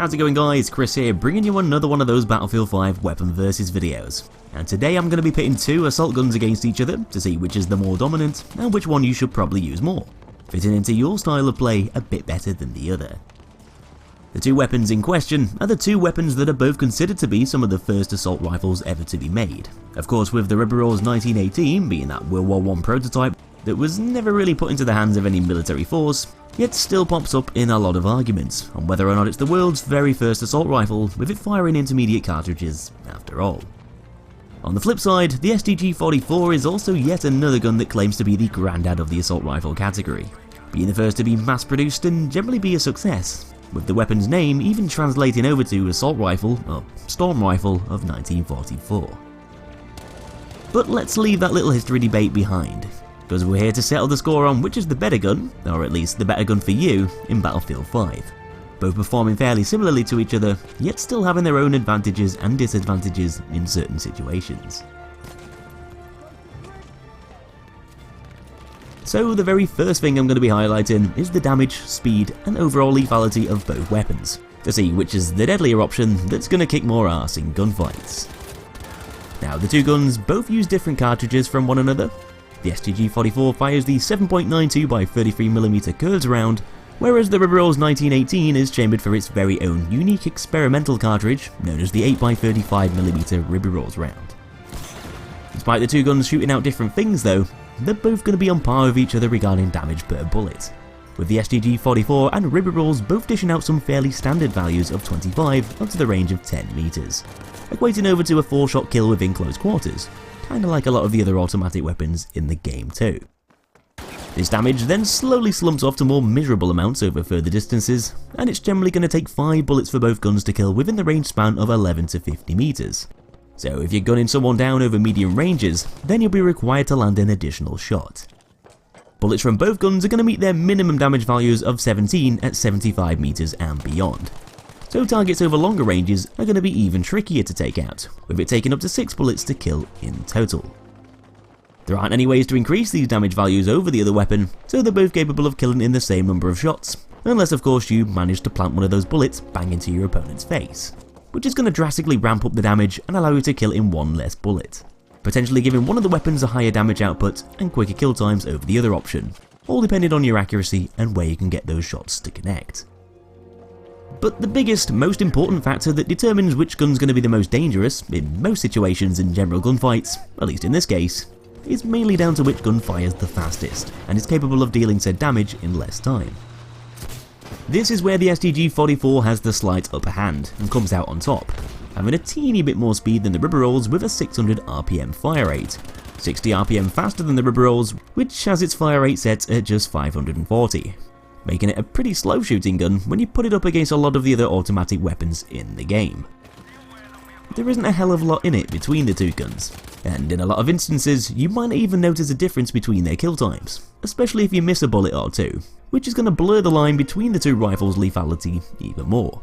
How's it going guys, Kris here, bringing you another one of those Battlefield 5 weapon versus videos. And today I'm going to be pitting two assault guns against each other to see which is the more dominant and which one you should probably use more, fitting into your style of play a bit better than the other. The two weapons in question are the two weapons that are both considered to be some of the first assault rifles ever to be made. Of course, with the Ribeyrolles 1918 being that World War I prototype that was never really put into the hands of any military force, yet still pops up in a lot of arguments on whether or not it's the world's very first assault rifle with it firing intermediate cartridges after all. On the flip side, the STG-44 is also yet another gun that claims to be the granddad of the assault rifle category, being the first to be mass produced and generally be a success, with the weapon's name even translating over to assault rifle or storm rifle of 1944. But let's leave that little history debate behind, because we're here to settle the score on which is the better gun, or at least the better gun for you, in Battlefield 5. Both performing fairly similarly to each other, yet still having their own advantages and disadvantages in certain situations. So the very first thing I'm going to be highlighting is the damage, speed and overall lethality of both weapons, to see which is the deadlier option that's going to kick more ass in gunfights. Now the two guns both use different cartridges from one another. The STG-44 fires the 7.92x33mm curved round, whereas the Ribeyrolles 1918 is chambered for its very own unique experimental cartridge known as the 8x35mm Ribeyrolles round. Despite the two guns shooting out different things though, they're both going to be on par with each other regarding damage per bullet, with the STG-44 and Ribeyrolles both dishing out some fairly standard values of 25 up to the range of 10 meters, equating over to a 4-shot kill within close quarters, kinda like a lot of the other automatic weapons in the game too. This damage then slowly slumps off to more miserable amounts over further distances, and it's generally going to take 5 bullets for both guns to kill within the range span of 11 to 50 meters. So if you're gunning someone down over medium ranges, then you'll be required to land an additional shot. Bullets from both guns are going to meet their minimum damage values of 17 at 75 meters and beyond. So targets over longer ranges are going to be even trickier to take out, with it taking up to 6 bullets to kill in total. There aren't any ways to increase these damage values over the other weapon, so they're both capable of killing in the same number of shots, unless of course you manage to plant one of those bullets bang into your opponent's face, which is going to drastically ramp up the damage and allow you to kill in one less bullet, potentially giving one of the weapons a higher damage output and quicker kill times over the other option, all depending on your accuracy and where you can get those shots to connect. But the biggest, most important factor that determines which gun's going to be the most dangerous in most situations in general gunfights, at least in this case, is mainly down to which gun fires the fastest and is capable of dealing said damage in less time. This is where the STG-44 has the slight upper hand and comes out on top, having a teeny bit more speed than the Ribeyrolles with a 600 RPM fire rate, 60 RPM faster than the Ribeyrolles, which has its fire rate set at just 540. Making it a pretty slow shooting gun when you put it up against a lot of the other automatic weapons in the game. There isn't a hell of a lot in it between the two guns, and in a lot of instances you might not even notice a difference between their kill times, especially if you miss a bullet or two, which is going to blur the line between the two rifles' lethality even more.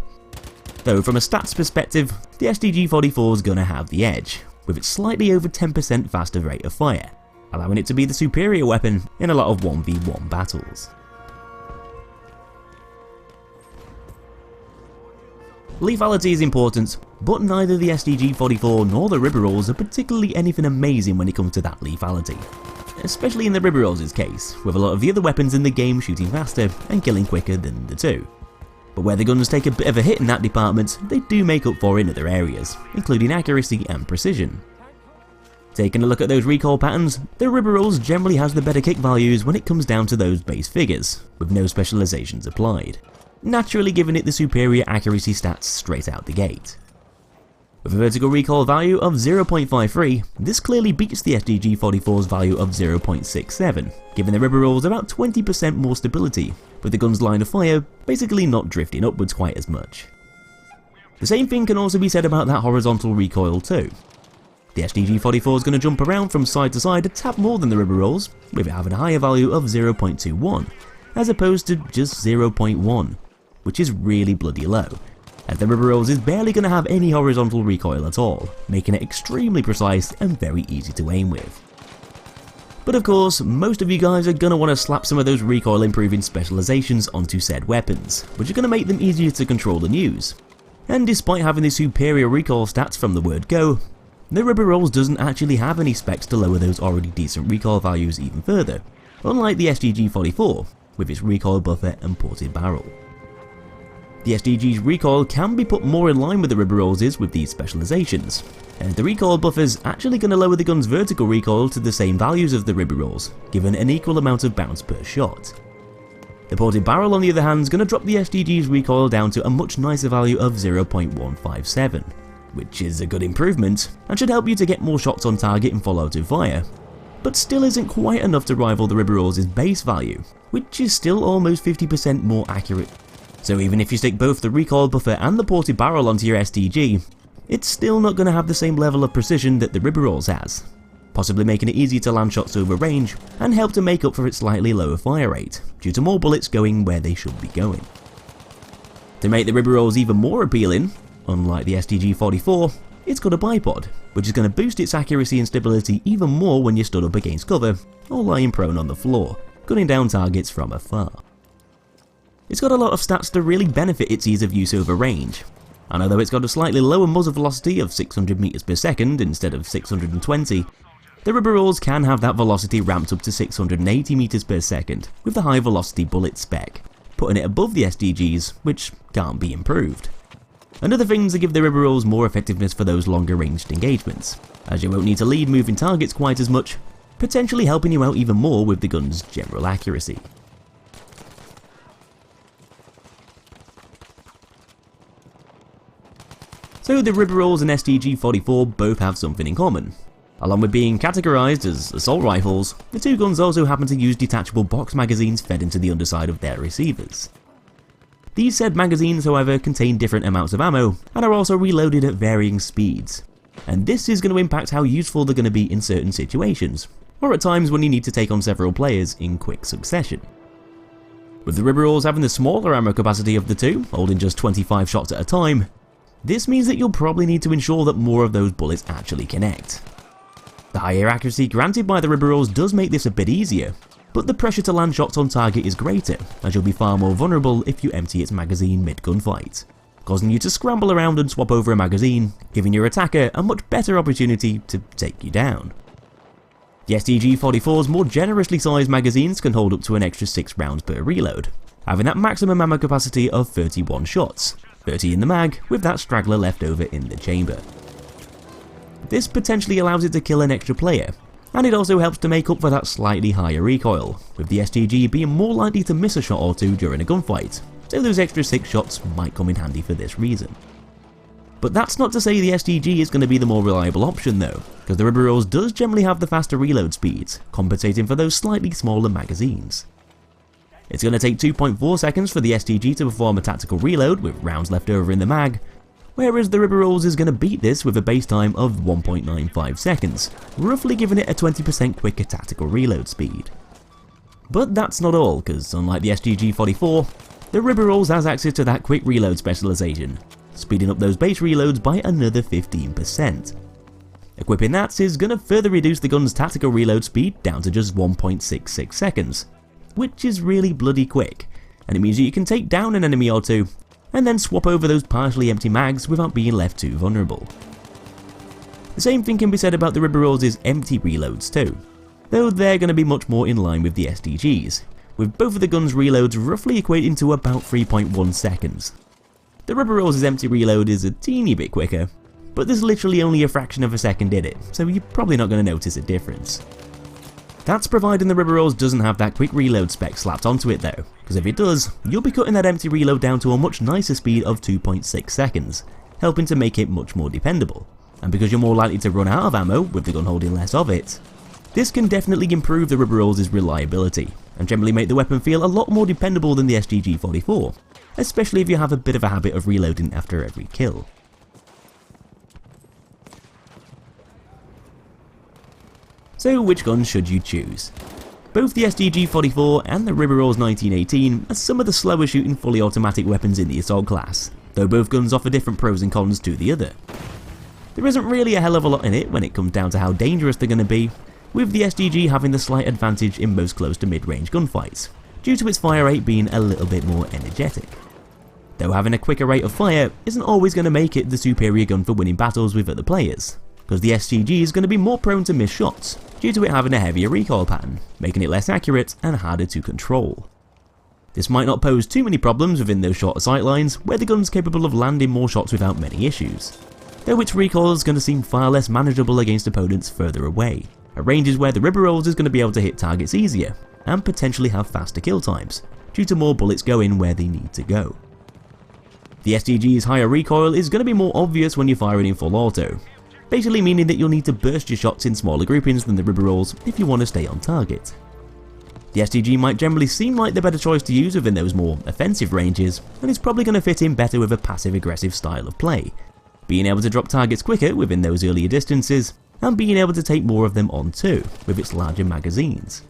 Though from a stats perspective, the STG-44 is going to have the edge, with its slightly over 10% faster rate of fire, allowing it to be the superior weapon in a lot of 1v1 battles. Lethality is important, but neither the STG-44 nor the Ribeyrolles are particularly anything amazing when it comes to that lethality, especially in the Ribeyrolles' case, with a lot of the other weapons in the game shooting faster and killing quicker than the two. But where the guns take a bit of a hit in that department, they do make up for in other areas, including accuracy and precision. Taking a look at those recoil patterns, the Ribeyrolles generally has the better kick values when it comes down to those base figures, with no specializations applied, naturally giving it the superior accuracy stats straight out the gate. With a vertical recoil value of 0.53, this clearly beats the STG-44's value of 0.67, giving the Ribeyrolles about 20% more stability, with the gun's line of fire basically not drifting upwards quite as much. The same thing can also be said about that horizontal recoil too. The STG-44 is going to jump around from side to side a tad more than the Ribeyrolles, with it having a higher value of 0.21, as opposed to just 0.1, which is really bloody low, as the Ribeyrolles is barely going to have any horizontal recoil at all, making it extremely precise and very easy to aim with. But of course, most of you guys are going to want to slap some of those recoil improving specializations onto said weapons, which are going to make them easier to control and use, And despite having the superior recoil stats from the word go, the Ribeyrolles doesn't actually have any specs to lower those already decent recoil values even further, unlike the STG 44 with its recoil buffer and ported barrel. The STG's recoil can be put more in line with the Ribeyrolles' with these specializations, and the recoil buffer's actually going to lower the gun's vertical recoil to the same values of the Ribeyrolles, given an equal amount of bounce per shot. The ported barrel on the other hand is going to drop the STG's recoil down to a much nicer value of 0.157, which is a good improvement and should help you to get more shots on target in full auto fire, but still isn't quite enough to rival the Ribeyrolles' base value, which is still almost 50% more accurate. So even if you stick both the recoil buffer and the ported barrel onto your STG, it's still not going to have the same level of precision that the Ribeyrolles has, possibly making it easy to land shots over range and help to make up for its slightly lower fire rate, due to more bullets going where they should be going. To make the Ribeyrolles even more appealing, unlike the STG 44, it's got a bipod, which is going to boost its accuracy and stability even more when you're stood up against cover or lying prone on the floor, gunning down targets from afar. It's got a lot of stats to really benefit its ease of use over range, and although it's got a slightly lower muzzle velocity of 600 meters per second instead of 620, the Ribeyrolles can have that velocity ramped up to 680 meters per second with the high velocity bullet spec, putting it above the STGs, which can't be improved. And other things that give the Ribeyrolles more effectiveness for those longer ranged engagements, as you won't need to lead moving targets quite as much, potentially helping you out even more with the gun's general accuracy. So the Ribeyrolles and STG 44 both have something in common. Along with being categorized as assault rifles, the two guns also happen to use detachable box magazines fed into the underside of their receivers. These said magazines, however, contain different amounts of ammo and are also reloaded at varying speeds, and this is going to impact how useful they're going to be in certain situations, or at times when you need to take on several players in quick succession. With the Ribeyrolles having the smaller ammo capacity of the two, holding just 25 shots at a time, this means that you'll probably need to ensure that more of those bullets actually connect. The higher accuracy granted by the Ribeyrolles does make this a bit easier, but the pressure to land shots on target is greater, as you'll be far more vulnerable if you empty its magazine mid-gunfight, causing you to scramble around and swap over a magazine, giving your attacker a much better opportunity to take you down. The STG-44's more generously sized magazines can hold up to an extra 6 rounds per reload, having that maximum ammo capacity of 31 shots, 30 in the mag, with that straggler left over in the chamber. This potentially allows it to kill an extra player, and it also helps to make up for that slightly higher recoil, with the STG being more likely to miss a shot or two during a gunfight, so those extra 6 shots might come in handy for this reason. But that's not to say the STG is going to be the more reliable option though, because the Ribeyrolles does generally have the faster reload speeds, compensating for those slightly smaller magazines. It's going to take 2.4 seconds for the STG to perform a tactical reload with rounds left over in the mag, whereas the Ribeyrolles is going to beat this with a base time of 1.95 seconds, roughly giving it a 20% quicker tactical reload speed. But that's not all, because unlike the STG-44, the Ribeyrolles has access to that quick reload specialization, speeding up those base reloads by another 15%. Equipping that is going to further reduce the gun's tactical reload speed down to just 1.66 seconds, which is really bloody quick, and it means that you can take down an enemy or two, and then swap over those partially empty mags without being left too vulnerable. The same thing can be said about the Ribeyrolles' empty reloads too, though they're going to be much more in line with the STGs, with both of the guns' reloads roughly equating to about 3.1 seconds. The Ribeyrolles' empty reload is a teeny bit quicker, but there's literally only a fraction of a second in it, so you're probably not going to notice a difference. That's providing the Ribeyrolles doesn't have that quick reload spec slapped onto it though, because if it does, you'll be cutting that empty reload down to a much nicer speed of 2.6 seconds, helping to make it much more dependable. And because you're more likely to run out of ammo with the gun holding less of it, this can definitely improve the Ribeyrolles' reliability, and generally make the weapon feel a lot more dependable than the STG-44, especially if you have a bit of a habit of reloading after every kill. So which gun should you choose? Both the STG-44 and the Ribeyrolles 1918 are some of the slower shooting fully automatic weapons in the assault class, though both guns offer different pros and cons to the other. There isn't really a hell of a lot in it when it comes down to how dangerous they're going to be, with the STG having the slight advantage in most close to mid-range gunfights, due to its fire rate being a little bit more energetic. though having a quicker rate of fire isn't always going to make it the superior gun for winning battles with other players, because the STG is going to be more prone to miss shots due to it having a heavier recoil pattern, making it less accurate and harder to control. This might not pose too many problems within those shorter sightlines where the gun's capable of landing more shots without many issues, though its recoil is going to seem far less manageable against opponents further away, at ranges where the Ribeyrolles is going to be able to hit targets easier and potentially have faster kill times, due to more bullets going where they need to go. The STG's higher recoil is going to be more obvious when you're firing in full auto, basically meaning that you'll need to burst your shots in smaller groupings than the Ribeyrolles if you want to stay on target. The STG might generally seem like the better choice to use within those more offensive ranges, and it's probably going to fit in better with a passive-aggressive style of play, being able to drop targets quicker within those earlier distances, and being able to take more of them on too, with its larger magazines.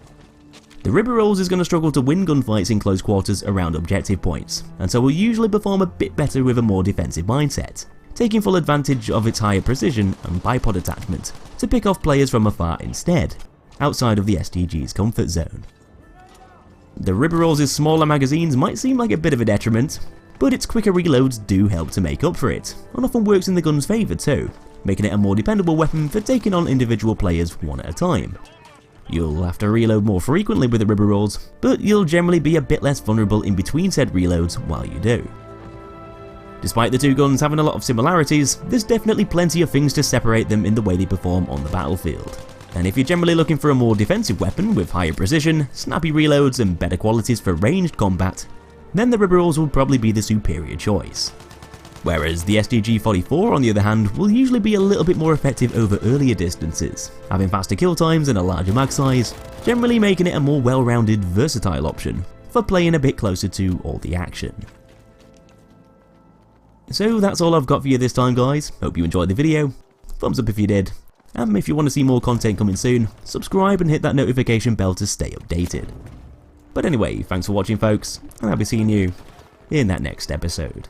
The Ribeyrolles is going to struggle to win gunfights in close quarters around objective points, and so will usually perform a bit better with a more defensive mindset, taking full advantage of its higher precision and bipod attachment to pick off players from afar instead, outside of the STG's comfort zone. The Ribeyrolles' smaller magazines might seem like a bit of a detriment, but its quicker reloads do help to make up for it, and often works in the gun's favour too, making it a more dependable weapon for taking on individual players one at a time. You'll have to reload more frequently with the Ribeyrolles, but you'll generally be a bit less vulnerable in between said reloads while you do. Despite the two guns having a lot of similarities, there's definitely plenty of things to separate them in the way they perform on the battlefield. And if you're generally looking for a more defensive weapon with higher precision, snappy reloads and better qualities for ranged combat, then the Ribeyrolles will probably be the superior choice. Whereas the STG-44 on the other hand will usually be a little bit more effective over earlier distances, having faster kill times and a larger mag size, generally making it a more well-rounded, versatile option for playing a bit closer to all the action. So that's all I've got for you this time guys, hope you enjoyed the video, thumbs up if you did, and if you want to see more content coming soon, subscribe and hit that notification bell to stay updated. But anyway, thanks for watching folks, and I'll be seeing you in that next episode.